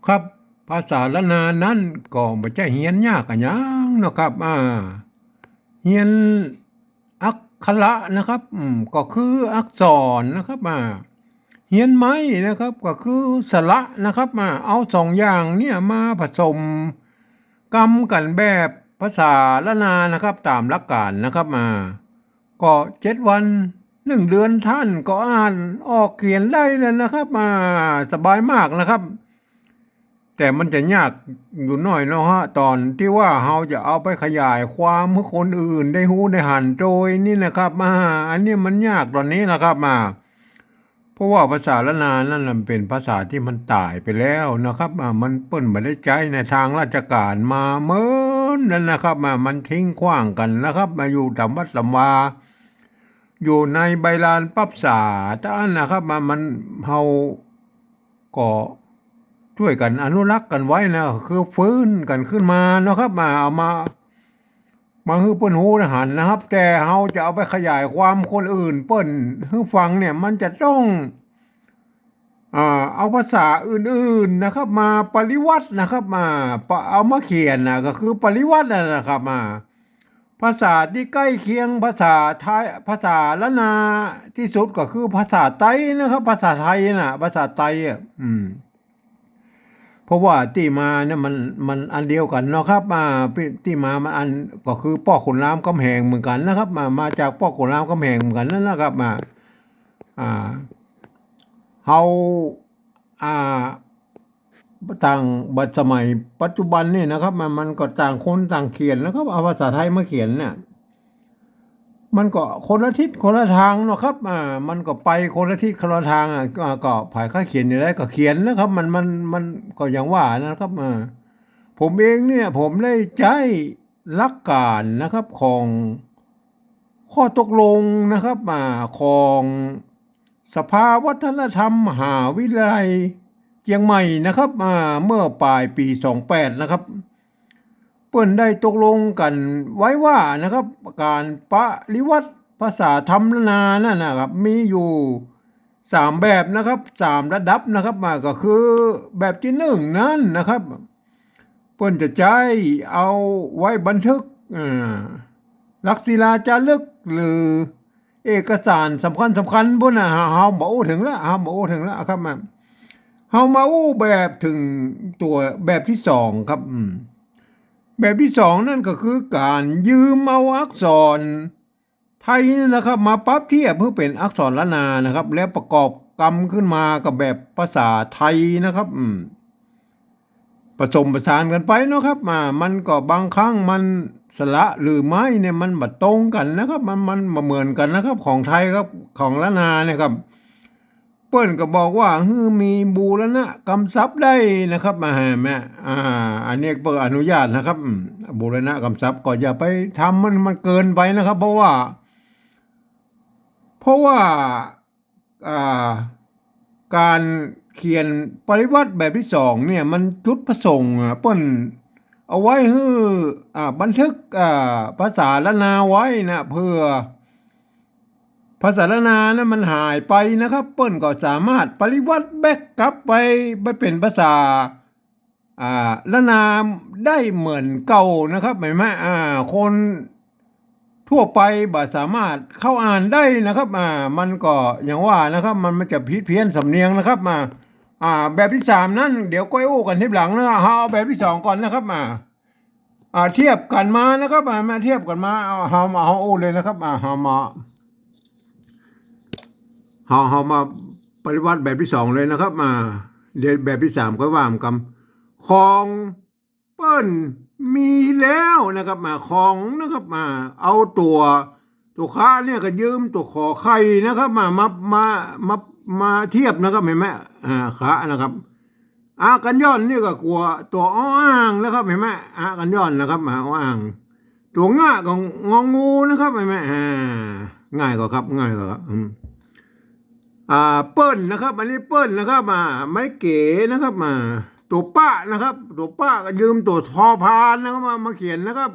ครับภาษาละนานั้นก็บ่ใช่เรียนยากอะหยังเนาะครับเรียนอักขระนะครับก็คืออักษรนะครับเรียนไม้นะครับก็คือสระนะครับเอาสองอย่างเนี่ยมาผสมกรรมกันแบบภาษาละนานะครับตามหลักการนะครับก็7 วัน1 เดือนท่านก็อ่านออกเขียนได้แล้วนะครับสบายมากนะครับ แต่มันจะยากอยู่หน่อยเนาะฮะตอนที่ว่าเราจะเอาไปขยายความให้คนอื่นได้ฮู้ได้หันโดยนี่นะครับอันนี้มันยากตอนนี้นะครับเพราะว่าภาษาละนานั่นนะเป็นภาษาที่มันตายไปแล้วนะครับมันเปิ้นไม่ได้ใช้ในทางราชการมาเมินนั่นนะครับมันทิ้งขว้างกันนะครับมาอยู่ตามวัดตามวาอยู่ในใบลานปั๊บษาท่านนะครับมันเฮาก็ ช่วยกันอนุรักษ์กันไว้นะคือฟื้นกันขึ้นมาเนาะครับเอามาฮือเปิ้นฮู้นะหันนะครับแต่เฮาจะเอาไปขยายความคนอื่นเปิ้นฮือฟังเนี่ยมันจะต้องเอาภาษาอื่นๆนะครับมาปริวัตินะครับเอามาเขียนนะก็คือปริวัตินะครับภาษาที่ใกล้เคียงภาษาไทยภาษาละนาที่สุดก็คือภาษาไทยนะครับภาษาไทยนะภาษาไทยเพราะว่าที่มาเนี่ยมันอันเดียวกันเนาะครับที่มามันอันก็คือพ่อขุนรามคำแหงเหมือนกันนะครับมาจากพ่อขุนรามคำแหงเหมือนกันนั่นนะครับอ่าเฮาอ่าต่างบัดสมัยปัจจุบันนี่นะครับมันก็ต่างคนต่างเขียนแล้วก็เอาภาษาไทยมาเขียนเนี่ยมันก็คนละทิศคนละทางเนาะครับมันก็ไปคนละทิศคนละทางก็ฝ่ายข้าเขียนอยู่ได้ก็เขียนนะครับมันก็อย่างว่านะครับผมเองเนี่ยผมได้ใช้หลักการนะครับของข้อตกลงนะครับของสภาวัฒนธรรมมหาวิทยาลัยเชียงใหม่นะครับเมื่อปลายปี28นะครับเปิ้นได้ตกลงกันไว้ว่านะครับการปริวัติภาษาธรรมนานั่นนะครับมีอยู่3 แบบนะครับ3 ระดับนะครับก็คือแบบที่1นั้นนะครับเปิ้นจะใช้เอาไว้บันทึกลักษิลาจารึกหรือเอกสารสำคัญพวกน่ะเฮาบ่อู้ถึงแล้วครับเฮามาอู้แบบถึงตัวแบบที่2ครับแบบที่2นั่นก็คือการยืมเอาอักษรไทยนะครับมาปรับเทียบเพื่อเป็นอักษรล้านนานะครับแล้วประกอบกรรมขึ้นมากับแบบภาษาไทยนะครับผสมผสานกันไปเนาะครับมันก็บางครั้งมันสระหรือไม้เนี่ยมันบ่ตรงกันนะครับมันบ่เหมือนกันนะครับของไทยครับของล้านนาเนี่ยครับเปิ้นก็บอกว่ามีบูรณะกำศัพท์ได้นะครับแม่อันนี้เปิดอนุญาตนะครับบูรณะกำศัพท์ก็อย่าไปทำมันเกินไปนะครับเพราะว่าอ่าการเขียนปริวัติแบบที่2เนี่ยมันจุดประสงค์เปิ้นเอาไว้ให้บันทึกภาษาละนาไว้นะเพื่อภาษาละนานะมันหายไปนะครับเปิ้นก็สามารถปริวัติแบ็กกลับไปเป็นภาษาละนาได้เหมือนเก่านะครับหมายไหมคนทั่วไปบ่สามารถเข้าอ่านได้นะครับมันก็อย่างว่านะครับมันจะผิดเพี้ยนสำเนียงนะครับแบบที่3นั้นเดี๋ยวก้อยโอ้กันทีหลังนะเอาแบบที่2ก่อนนะครับเทียบกันมานะครับมาเทียบกันมาเอาโอ้เลยนะครับเฮามาปฏิวัติแบบที่2เลยนะครับเดี๋ยวแบบที่3ค่อยว่ากันของเปิ้นมีแล้วนะครับของนะครับเอาตัวค้าเนี่ยก็ยืมตัวขอไข่นะครับมาเทียบนะครับเห็นไหมค้านะครับกันย้อนนี่ก็กลัวตัวอ้างนะครับเห็นไหมกันย้อนนะครับอ้างตัวง่าของงองูนะครับเห็นไหมง่ายกว่าครับเปิ้ลนะครับอันนี้เปิ้ลนะครับไม้เก๋นะครับตัวป้านะครับตัวป้าก็ยืมตัวพอพานนะครับมาเขียนนะครับ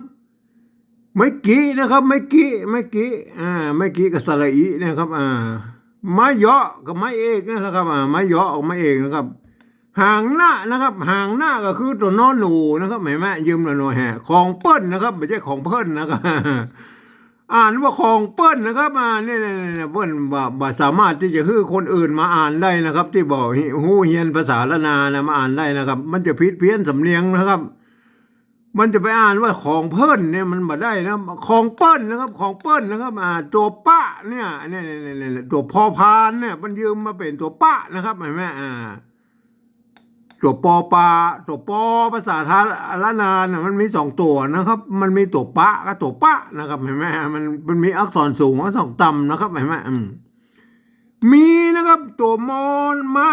ไม้กี้นะครับไม้กี้ไม้กี้กับสระอีนะครับไม้เยาะกับไม้เอกนะครับไม้เยาะกับไม้เอกนะครับ หางหน้านะครับหางหน้าก็คือตัวนอนหนูนะครับเห็นไหมยืมหน่อยฮะของเปิ้ลนะครับไม่ใช่ของเพิ่นนะครับอ่านว่าของเปิ้ลนะครับเนี่ยเปิ้ลบ่สามารถที่จะฮื้อคนอื่นมาอ่านได้นะครับ ที่บอกฮู้เฮียนภาษาละนานะมาอ่านได้นะครับ มันจะผิดเพี้ยนสำเนียงนะครับ มันจะไปอ่านว่าของเพิ่นเนี่ยมันบ่ได้นะของเปิ้ลนะครับของเปิ้ลนะครับตัวป้าเนี่ยตัวพอพานเนี่ยมันยืมมาเป็นตัวป้านะครับเห็นไหมตัวปอปลาตัวปอภาษาทาละนานมันมีสองตัวนะครับ มันมีตัวปะกับตัวปะนะครับเห็นไหมมันมีอักษรสูงอักษรต่ำนะครับเห็นไหมมีนะครับตัวมอนมา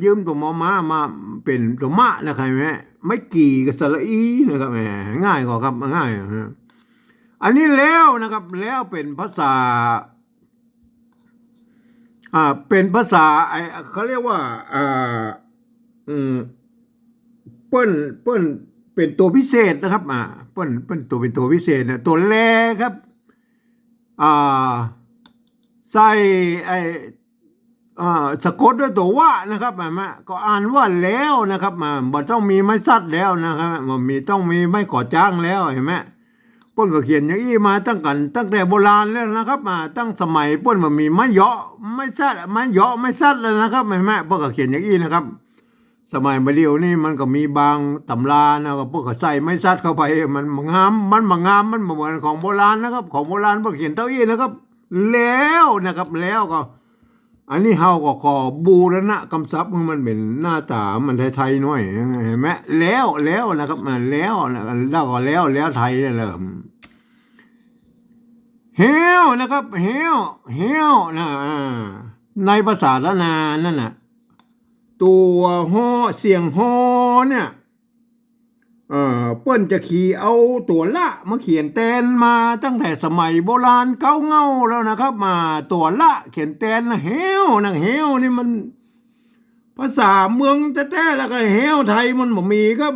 ยืมตัวมอมาเป็นตัวมะนะครับเห็นไหมไม่กี่กับสระอีนะครับแหมง่ายกว่าครับง่ายอันนี้แล้วนะครับแล้วเป็นภาษาเป็นภาษาเขาเรียกว่าเปิ้ลเป็นตัวพิเศษนะครับเปิ้ลเป็นตัวพิเศษนะตัวแรครับใส่สะกดด้วยตัวว่านะครับก็อ่านว่าแล้วนะครับบ่ต้องมีไม้ซัดแล้วนะครับมันมีต้องมีไม้ก่อจ้างแล้วเห็นไหมป้นก็เขียนอย่างนี้มาตั้งแต่โบราณแล้วนะครับตั้งสมัยป้นมันมีไม้เหาะไม่ซัดไม้เหาะไม่ซัดแล้วนะครับเห็นไหมป้นก็เขียนอย่างนี้นะครับสมัยบาลีนี่มันก็มีบางตำรานะก็พวกเขาใส่ไม่ซัดเข้าไปมันงามมันเหมือนของโบราณนะครับของโบราณพวกเขียนเต้าอี้นะครับแล้วนะครับแล้วก็อันนี้เฮาก็ขอบูรณะกำซับให้มันเป็นหน้าตามันไทยๆหน่อยเห็นไหมแล้วนะครับแล้วก็แล้วไทยเลยเฮวนะครับเฮวนะในภาษาละนานั่นน่ะตัวฮอเสียงฮอเนี่ยเปิ้นจะขี่เอาตัวละมาเขียนแตนมาตั้งแต่สมัยโบราณเก่าเงาแล้วนะครับตัวละเขียนแตนเฮวนี่มันภาษาเมืองแท้ๆแล้วก็เฮวไทยมันบ่มีก็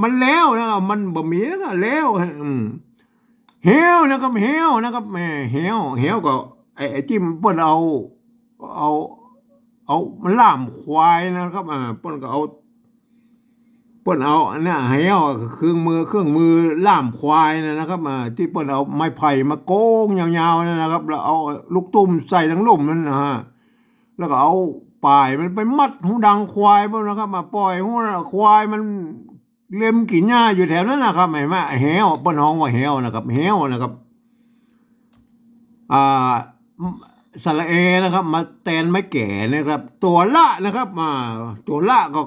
มันแล้วนะมันบ่มีแล้วก็แล้วเฮวนะครับเฮวนะครับแม่เฮวก็ไอ้ที่เปิ้นเอามันล่ามควายนะครับเปิ้นก็เอาเนี่ยเฮวเครื่องมือล่ามควายนะครับที่เปิ้นเอาไม้ไผ่มาโกงยาวๆนะครับแล้วเอาลูกตุ้มใส่ทั้งลุ่มนั่นนะฮะแล้วก็เอาป่ายมันไปมัดหูดังควายพวกนะครับมาปล่อยหูควายมันเล็มกินหญ้าอยู่แถวนั้นนะครับเห็นไหมเฮวเปิ้นฮ้องว่าเฮวนะครับเฮวนะครับสระเอนะครับมาแตนไม้แก่นะครับตัวละนะครับตัวละก็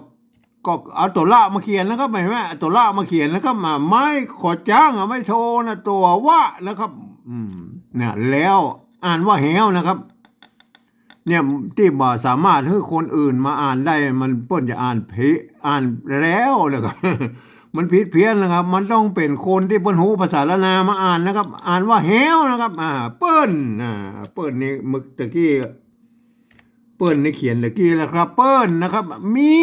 เอาตัวละมาเขียนนะครับเห็นไหมตัวละมาเขียนนะครับไม่ขอจ้างไม่โทรนะตัวว่านะครับเนี่ยแล้วอ่านว่าเฮวนะครับเนี่ยที่บ่สามารถให้คนอื่นมาอ่านได้มันเปิ้นจะอ่านแล้วเลยครับมันผิดเพี้ยนนะครับมันต้องเป็นคนที่เปิ้นหูภาษาละนามาอ่านนะครับอ่านว่าเฮวนะครับเปิ้นนี่มึกตะกี้เปิ้นนี่เขียนตะกี้แล้วครับเปิ้นนะครับมี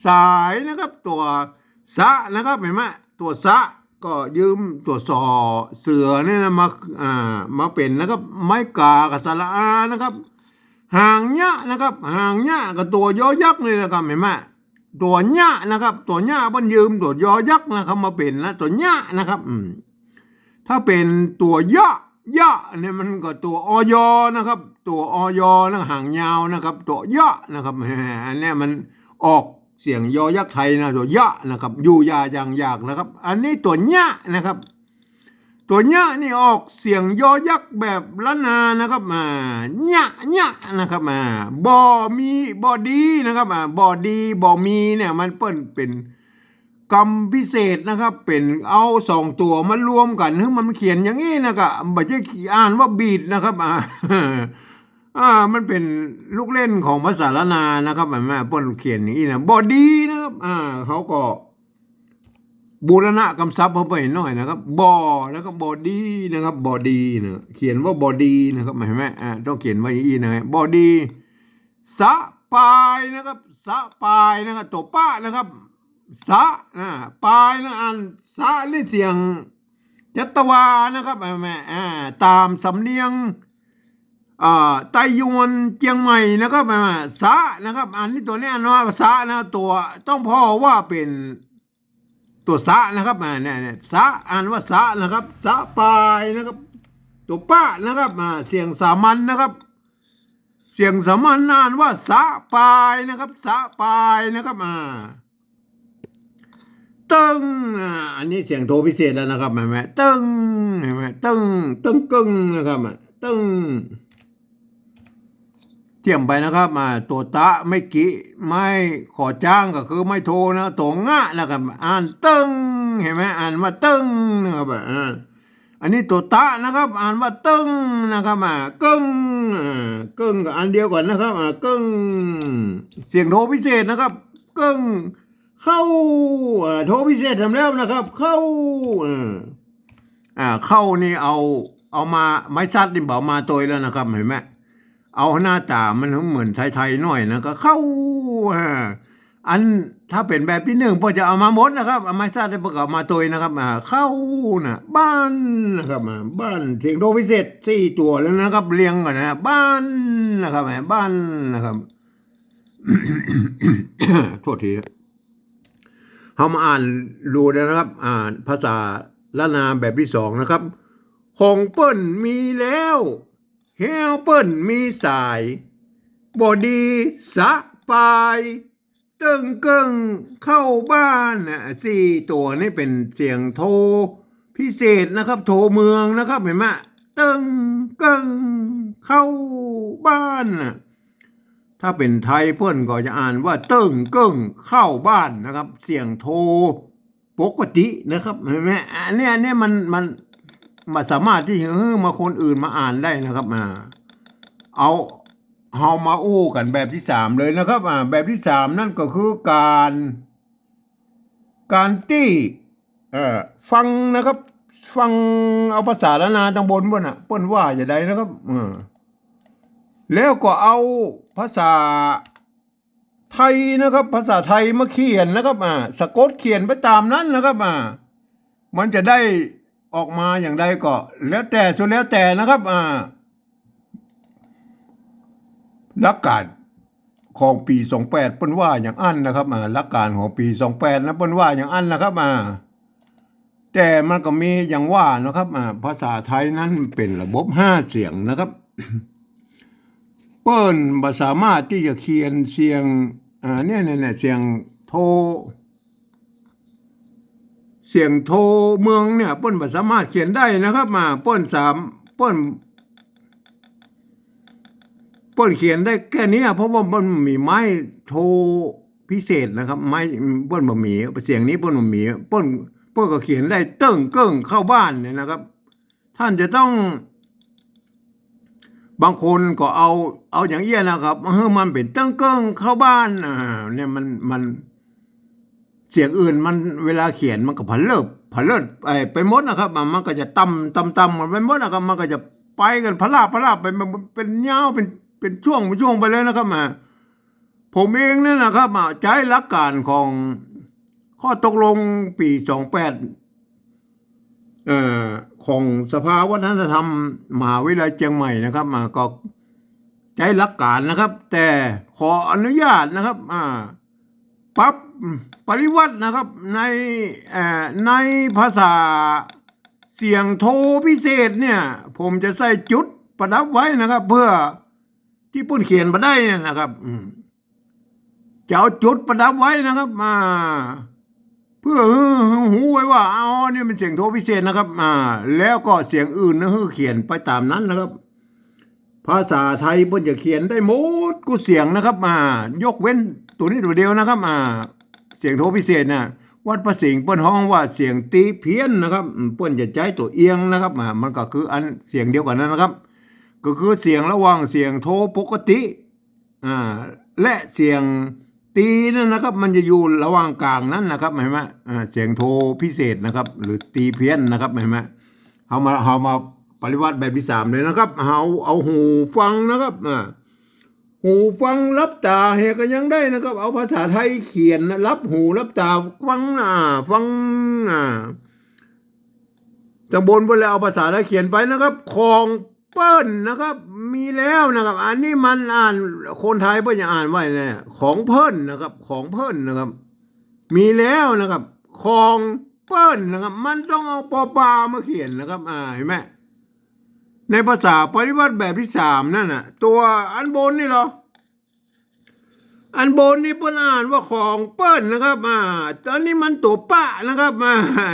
สายนะครับตัวสะนะครับเห็นไหมตัวสะก็ยืมตัวสอเสือเนี่ยนะมาเป็นนะครับไม้กากับสระอานะครับหางหญ้านะครับหางหญ้ากับตัวยอยักษ์เลยนะครับเห็นไหมตัวหญ้านะครับตัวหญ้าเพิ่นยืมตัวยอยักษ์นะครับมาเป็นนะตัวหญ้านะครับถ้าเป็นตัวยะเนี่ยมันก็ตัวอยนะครับตัวอยนะหางยาวนะครับตัวยะนะครับอันนี้มันออกเสียงยอยักษ์ไทยนะตัวยะนะครับอยู่ยาอย่างยากนะครับอันนี้ตัวญะนะครับตัวญะนี่ออกเสียงยอยักษ์แบบละนานะครับญะนะครับบ่ดีนะครับบ่ดีบ่มีเนี่ยมันเปิ้นเป็นกรรมพิเศษนะครับเป็นเอาสองตัวมารวมกันให้มันเขียนอย่างนี้นะครับไม่ใช่อ่านว่าบีดนะครับมันเป็นลูกเล่นของภาษาละนานะครับแม่ป้นเขียนอย่างนี้นะบอดีนะครับเขาก็บูรณะกำซับเข้าไปหน่อยนะครับแล้วก็บอดีนะครับบอดีนะเขียนว่าบอดีนะครับเห็นไหมต้องเขียนไว้อย่างนี้นะบอดีสะปายนะครับสะปายนะครับตัวป้านะครับสะปลายนะอันสะนี่เสียงจัตวานะครับแม่ตามสำเนียง ไตยวนเจียงใหม่นะครับสะนะครับ อันนี้ตัวนี้อันว่าสะนะตัวต้องพ่อว่าเป็นตัวสะนะครับเนี่ยสะอ่านว่าสะนะครับสะปลายนะครับตัวป้านะครับเสียงสามัญนะครับ เสียงสามัญอ่านว่าสะปลายนะครับสะปลายนะครับตึงอันนี้เสียงโทพิเศษแล้วนะครับแม่ตึงเห็นไหมตึงตึงกึ่งนะครับตึงเทียมไปนะครับตัวตะไม่กี่ไม่ขอจ้างก็คือไม่โทนะตัวงะนะครับอ่านตึงเห็นไหมอ่านว่าตึงนะครับอันนี้ตัวตะนะครับ อ่านว่าตึงนะครับกึ่งกึ่งกับอันเดียวกันนะครับกึ่งเสียงโทพิเศษนะครับกึ่งเข้าโทพิเศษทำแล้วนะครับเข้าเข้านี่เอามาไม้ซัดดินเบามาตัวแล้วนะครับเห็นไหมเอาหน้าตามันเหมือนไทยๆหน่อยนะก็เข้าอันถ้าเป็นแบบที่หนึ่งพอจะเอามาหมดนะครับเอาไม้ซัดได้ประกอบมาตัวนะครับเข้านะบ้านนะครับบ้านเสียงโทพิเศษ4 ตัวแล้วนะครับเรียงกันนะบ้านนะครับบ้านนะครับ โทษทีเขามาอ่านดูนะครับ อ่านภาษาละนาแบบที่2นะครับของเปิ้นมีแล้วเฮวเปิ้นมีสายบอดีสะปายตึงเกิงเข้าบ้าน4 ตัวนี่เป็นเสียงโทพิเศษนะครับโทเมืองนะครับเห็นไหมตึงเกิงเข้าบ้านถ้าเป็นไทยเพื่อนก็จะอ่านว่าเติ้งเกิ้งเข้าบ้านนะครับ เสียงโทปกตินะครับเห็นไหมอันนี้มันสามารถที่มาคนอื่นมาอ่านได้นะครับเอามาอู้กันแบบที่3เลยนะครับแบบที่3นั่นก็คือการที่ฟังนะครับ ฟังเอาภาษาละนาทางบนเปิ้นว่าอย่างไรนะครับแล้วก็เอาภาษาไทยนะครับ ภาษาไทยมาเขียนนะครับสะกดเขียนไปตามนั้นนะครับมันจะได้ออกมาอย่างใดก็แล้วแต่ส่วนแล้วแต่นะครับหลักการของปี28เปิ้นว่าอย่างอันนะครับหลักการของปี28นะเปิ้นว่าอย่างอันนะครับแต่มันก็มีอย่างว่านะครับภาษาไทยนั้นเป็นระบบ5 เสียงนะครับเปิ้นบ่สามารถที่จะเขียนเสียงเนี่ยเสียงโทเมืองเนี่ยเปิ้นบ่สามารถเขียนได้นะครับเปิ้นเขียนได้แค่นี้เพราะว่ามันมีไม้โทพิเศษนะครับไม้เปิ้นบ่มีเสียงนี้เปิ้นบ่มีเปิ้นก็เขียนได้เติ้งเกิ้งเข้าบ้านเนี่ยนะครับท่านจะต้องบางคนก็เอาอย่างเอี้ยนะครับมันเป็นเติ้งเกิ้งเข้าบ้านเนี่ยมันเสียงอื่นมันเวลาเขียนมันก็ผเลิศไปหมดนะครับมันก็จะต่ำมันไปหมดนะครับมันก็จะไปกันพลาบไปเป็นยาวเป็นช่วงไปเลยนะครับผมเองเนี่ยนะครับใช้หลักการของข้อตกลงปี28ของสภาวัฒนธรรมมหาวิทยาลัยเชียงใหม่นะครับก็ใช้หลักการนะครับ แต่ขออนุญาตนะครับปรับปริวัตินะครับในภาษาเสียงโทพิเศษเนี่ยผมจะใส่จุดประดับไว้นะครับ เพื่อที่ปุ้นเขียนมาได้นะครับจะเอาจุดประดับไว้นะครับเพื่อหูไว้ว่านี่เป็นเสียงโทพิเศษนะครับแล้วก็เสียงอื่นนะเขียนไปตามนั้นนะครับภาษาไทยเพิ่นจะเขียนได้หมดกูเสียงนะครับยกเว้นตัวนี้ตัวเดียวนะครับเสียงโทพิเศษวัดพระสิงห์เปิ้นฮ้องว่าเสียงตีเพี้ยนนะครับเปิ้นจะใช้ตัวเอียงนะครับมันก็คืออันเสียงเดียวกันนั้นนะครับก็คือเสียงระหว่างเสียงโทปกติและเสียงตีนั่นนะครับมันจะอยู่ระหว่างกลางนั้นนะครับเห็นไหมเสียงโทพิเศษนะครับหรือตีเพี้ยนนะครับเห็นไหมเอามาปริวัติแบบที่3เลยนะครับเอาหูฟังนะครับหูฟังรับตาเฮก็ยังได้นะครับเอาภาษาไทยเขียนรับหูรับตาฟังฟังจากบนไปแล้วเอาภาษาไทยเขียนไปนะครับของเปิ้ลนะครับ มีแล้วนะครับอันนี้มันอ่านคนไทยเพิ่นจะอ่านไว้เนี่ยของเพิ่นนะครับของเพิ่นนะครับ มีแล้วนะครับของเปิ้นนะครับมันต้องเอาปอปลามาเขียนนะครับเห็นไหมในภาษาปฏิวัติแบบที่สามนั่นน่ะตัวอันบนนี่เหรออันบนนี่เปิ้นอ่านว่าของเปิ้นนะครับตอนนี้มันตัวปะนะครับ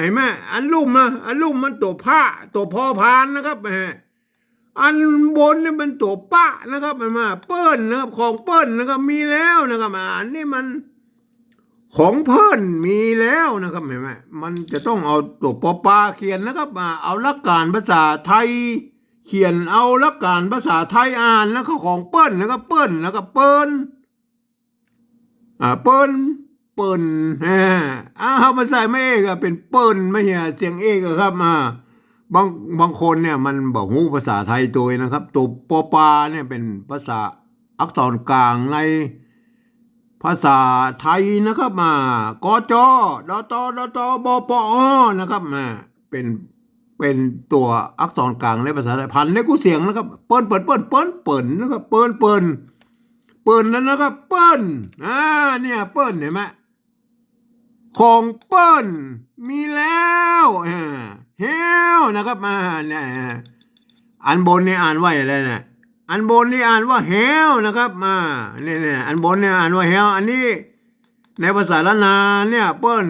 เห็นไหมอันลุ่มนะอันลุ่มมันตัวผ้าตัวพอพานนะครับอันบนนี่มันตัวปะนะครับมาเปิ้นนะครับของเปิ้นนะครับมีแล้วนะครับอันนี้มันของเพิ่นมีแล้วนะครับเห็นไหมมันจะต้องเอาตัวปอปลาเขียนนะครับเอาหลักการภาษาไทยเขียนเอาหลักการภาษาไทยอ่านแล้วก็ของเปิ้นแล้วก็เปิ้นแล้วก็เปิ้นเปิ้นเปิ้นเอาภาษาไม่เอกเป็นเปิ้นไม่ใช่เสียงเอกครับบางคนเนี่ยมันบอกฮู้ภาษาไทยตัวนะครับตัวปอปลาเนี่ยเป็นภาษาอักษรกลางในภาษาไทยนะครับกจดตดตบปอนะครับเป็นตัวอักษรกลางในภาษาไทยพันในกูเสียงนะครับเปิ้นนะครับเปิ้นนั่นนะครับเปิ้นเนี่ยเปิ้นเห็นไหมของเปิ้นมีแล้วเฮวนะครับเนี่ยอันบนนี่อ่านว่าอะไรเนี่ยอันบนนี่อ่านว่าเฮวนะครับเนี่ยอันบนเนี่ยอ่านว่าเฮวอันนี้ในภาษาละนาเนี่ยเปิ้น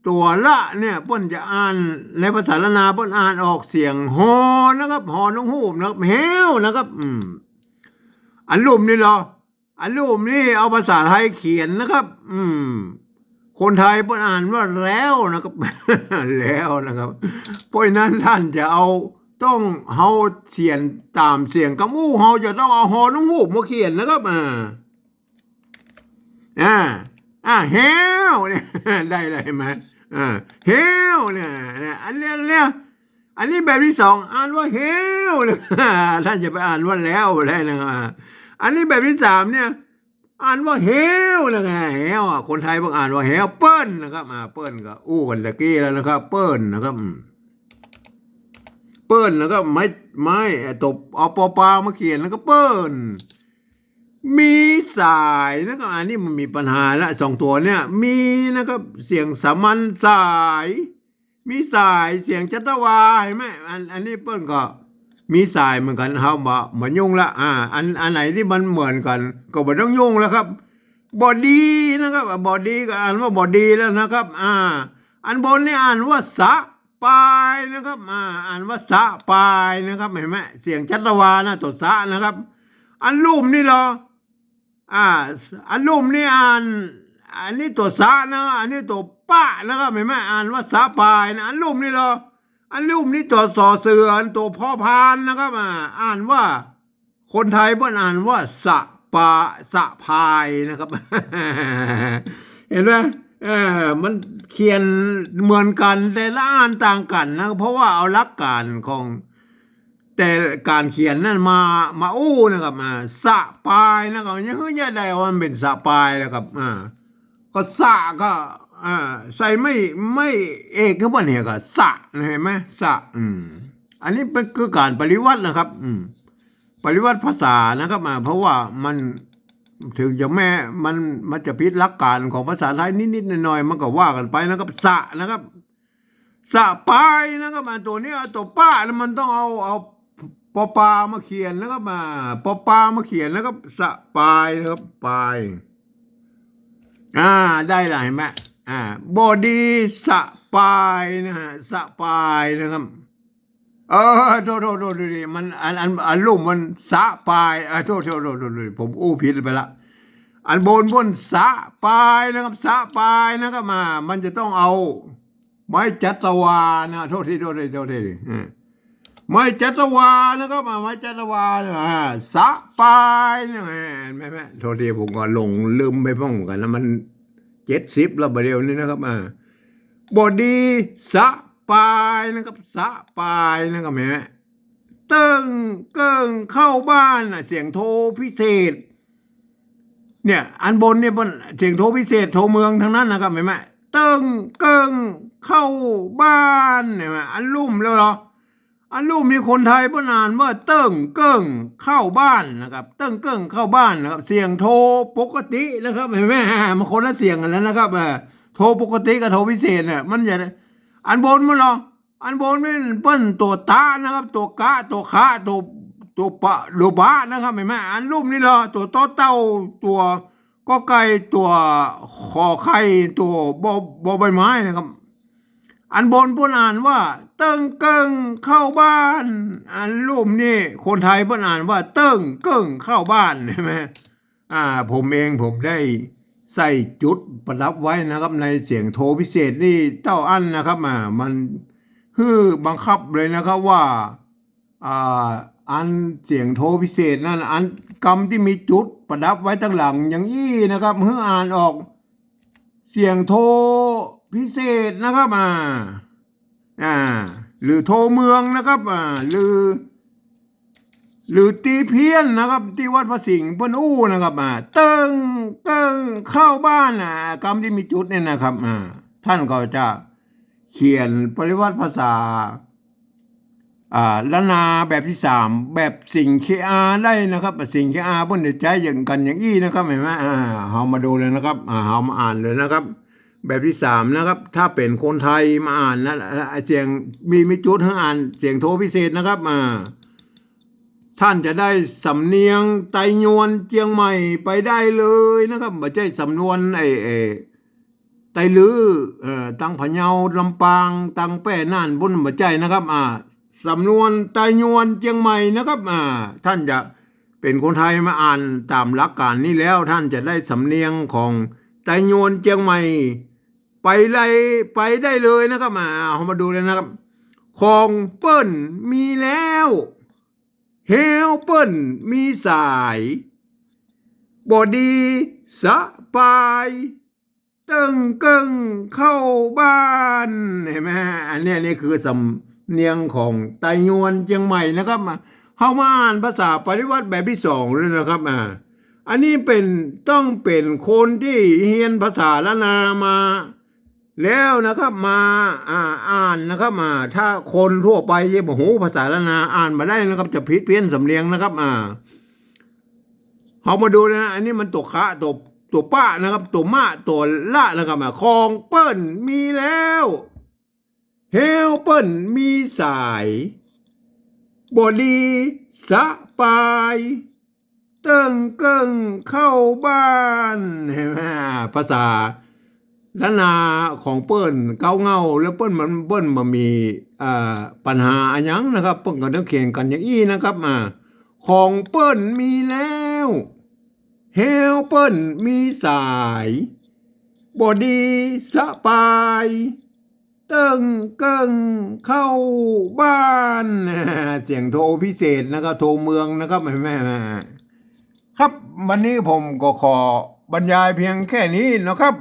ตัวละเนี่ยเปิ้นจะอ่านในภาษาละนาเปิ้นอ่านออกเสียงฮอนะครับฮอน้องฮูบนะครับเฮวนะครับอันรูปนี่เหรออันรูปนี่เอาภาษาไทยเขียนนะครับคนไทยเปิ้นอ่านว่าแล้วนะครับ แล้วนะครับเพราะนั้นท่านจะเอาต้องเฮาเขียนตามเสียงกำอู้เฮาจะต้องเอาฮอน้องฮูบมาเขียนนะครับเฮวเนี่ยได้เลยไหมเฮวเนี่ยอันนี้แบบที่สองอ่านว่าเฮวเลยท่านจะไปอ่านว่าแล้วได้นะครับอันนี้แบบที่สามเนี่ยอ่านว่าเฮวเลยไงเฮวคนไทยบอกอ่านว่าเฮวเปิ้ลนะครับเปิ้ลก็อู้กันตะกี้แล้วนะครับเปิ้ลนะครับเปิ้ลแล้วก็ไม่ตบเอาปอปลามาเขียนแล้วก็เปิ้ลมีสายนะครับอันนี้มันมีปัญหาละสองตัวเนี่ยมีนะครับเสียงสามัญสายมีสายเสียงจัตวาเห็นไหมอันนี้เปิ้ลก็มีสายเหมือนกันเขามายุ่งละอันไหนที่มันเหมือนกันก็ไม่ต้องยุ่งแล้วครับบอดี้นะครับบอดี้ก็อ่านว่าบอดี้แล้วนะครับอันบนนี่อ่านว่าสะปายนะครับอ่านว่าสะปายนะครับเห็นไหมเสียงจัตวานะตัวสะนะครับอันรูปนี่เหรออันรูปนี่อันนี้ตัวสะนะอันนี้ตัวปะนะครับเห็นไหมอ่านว่าสะปายนะอันรูปนี่เหรออันรูปนี้ตัวสอเสือตัวพ่อพานนะครับอ่านว่าคนไทยเพิ่นอ่านว่าสะพายนะครับ เห็นไหมมันเขียนเหมือนกันแต่ละอ่านต่างกันนะเพราะว่าเอาหลักการของแต่การเขียนนั่นมาอู้นะครับสะปายนะครับยังเฮ้ยได้ว่ามันเป็นสะปายนะครับก็สะก็ใส่ไม่เอกก็ว่าเนี่ยก็สะเห็นไหมสะอันนี้เป็นคือการปริวัตินะครับปริวัติภาษานะครับเพราะว่ามันถึงจะมันจะผิดหลักการของภาษาไทยนิดๆหน่อยๆมันก็ว่ากันไปนะครับสะนะครับสะปายนะครับตัวนี้ตัวป้าแล้วมันต้องเอาปอปลามาเขียนนะครับปอปลามาเขียนแล้วก็สะปายนะครับปายได้ละเห็นไหมบอดี้สะปายนะฮะสะปายนะครับโทษดิมันอันรูปมันสะปายโทษผมอู้ผิดไปละอันบนสะปายนะครับสะปายนะครับมันจะต้องเอาไม้จัตวานะโทษทีไม้จัตวานะครับไม้จัตวาสะปายนะแม่โทษทีผมก็หลงลืมไปพ้องกันแล้วมัน70แล้วประเดี๋ยวนี้นะครับบอดี้สะปายนะครับสะปายนะครับแม่เกิ้งเข้าบ้านเสียงโทรพิเศษเนี่ยอันบนเนี่ยเสียงโทรพิเศษโทรเมืองทั้งนั้นนะครับเห็นไหมเกิ้งเข้าบ้านเนี่ยอันลุ่มแล้วเหรอ อันรูปมีคนไทยเพิ่นอ่านว่าเติ้งเกิ้งเข้าบ้านนะครับเติ้งเกิ้งเข้าบ้านนะครับเสียงโทรปกตินะครับเห็นไหมมันคนละเสียงกันแล้วนะครับโทรปกติกับโทรพิเศษเนี่ยมันจะอันบนมันหรออันบนเป็นเปิ้นตัวตานะครับตัวกะตัวขาตัวปะโลบะนะครับเห็นไหมอันรูปนี้เหรอตัวโตเต้าตัวก็ไก่ตัวขอไข่ตัวบอใบไม้นะครับอันบนเพิ่นอ่านว่าเติ้งเกิ้งเข้าบ้านอันรูปนี่คนไทยเพิ่นอ่านว่าเติ้งเกิ้งเข้าบ้านใช่ไหมผมเองผมได้ใส่จุดประดับไว้นะครับในเสียงโทรพิเศษนี่เต้าอั้นนะครับมันคือบังคับเลยนะครับว่าอันเสียงโทรพิเศษนั่นอันกรรมที่มีจุดประดับไว้ตั้งหลังอย่างอี้นะครับเพื่ออ่านออกเสียงโทรพิเศษนะครับหรือโทรเมืองนะครับหรือตีเพี้ยนนะครับที่วัดพระสิงห์เพิ่นอู้นะครับเติ้งเกิ้งเข้าบ้านกรรมที่มีจุดเนี่ยนะครับท่านก็จะเขียนปริวัติภาษาละนาแบบที่3แบบสิ่งเคอาได้นะครับสิ่งเคอาเพิ่นได้ใจอย่างกันอย่างอี้นะครับเห็นไหมเฮามาดูเลยนะครับเฮามาอ่านเลยนะครับแบบที่3นะครับถ้าเป็นคนไทยมาอ่านนะเสียงมีจุดให้อ่านเสียงโทรพิเศษนะครับท่านจะได้สำเนียงไตยวนเจียงใหม่ไปได้เลยนะครับไม่ใช่สำนวนไตลือตังพะเยาลำปางตังแป้น่านบนบ่ใจนะครับสำนวนไตยวนเจียงใหม่นะครับท่านจะเป็นคนไทยมาอ่านตามหลักการนี้แล้วท่านจะได้สำเนียงของไตยวนเจียงใหม่ไปได้เลยนะครับเอามาดูเลยนะครับของเปิ้นมีแล้วเฮลเปิ้นมีสายบอดีสะปายเติ้งเกิ้งเข้าบ้านเห็นไหมอันนี้คือสำเนียงของไตยวนเชียงใหม่นะครับเฮามาอ่านภาษาปริวัติแบบที่2เลยนะครับอันนี้ต้องเป็นคนที่เรียนภาษาละนามาแล้วนะครับมาอ่านนะครับถ้าคนทั่วไปที่โอ้โหภาษาละนาอ่านมาได้นะครับจะผิดเพี้ยนสำเนียงนะครับเอามาดูนะอันนี้มันตัวคะตัวป้านะครับตัวมะตัวละนะครับของเปิ้นมีแล้วเฮลเปิ้นมีสายบอดีสะปายเติ้งเกิ้งเข้าบ้านเห็นไหมภาษาละนาของเปิ้นเก้าเงาแล้วเปิ้นมันมีปัญหาอันยังนะครับเปิ้นก็ต้องเขียนกันอย่างอี้นะครับของเปิ้นมีแล้วเฮลเปิ้นมีสายบอดีสะปายเติ้งเกิ้งเข้าบ้านเสียงโทรพิเศษนะครับโทรเมืองนะครับแม่ครับวันนี้ผมก็ขอบรรยายเพียงแค่นี้นะครับ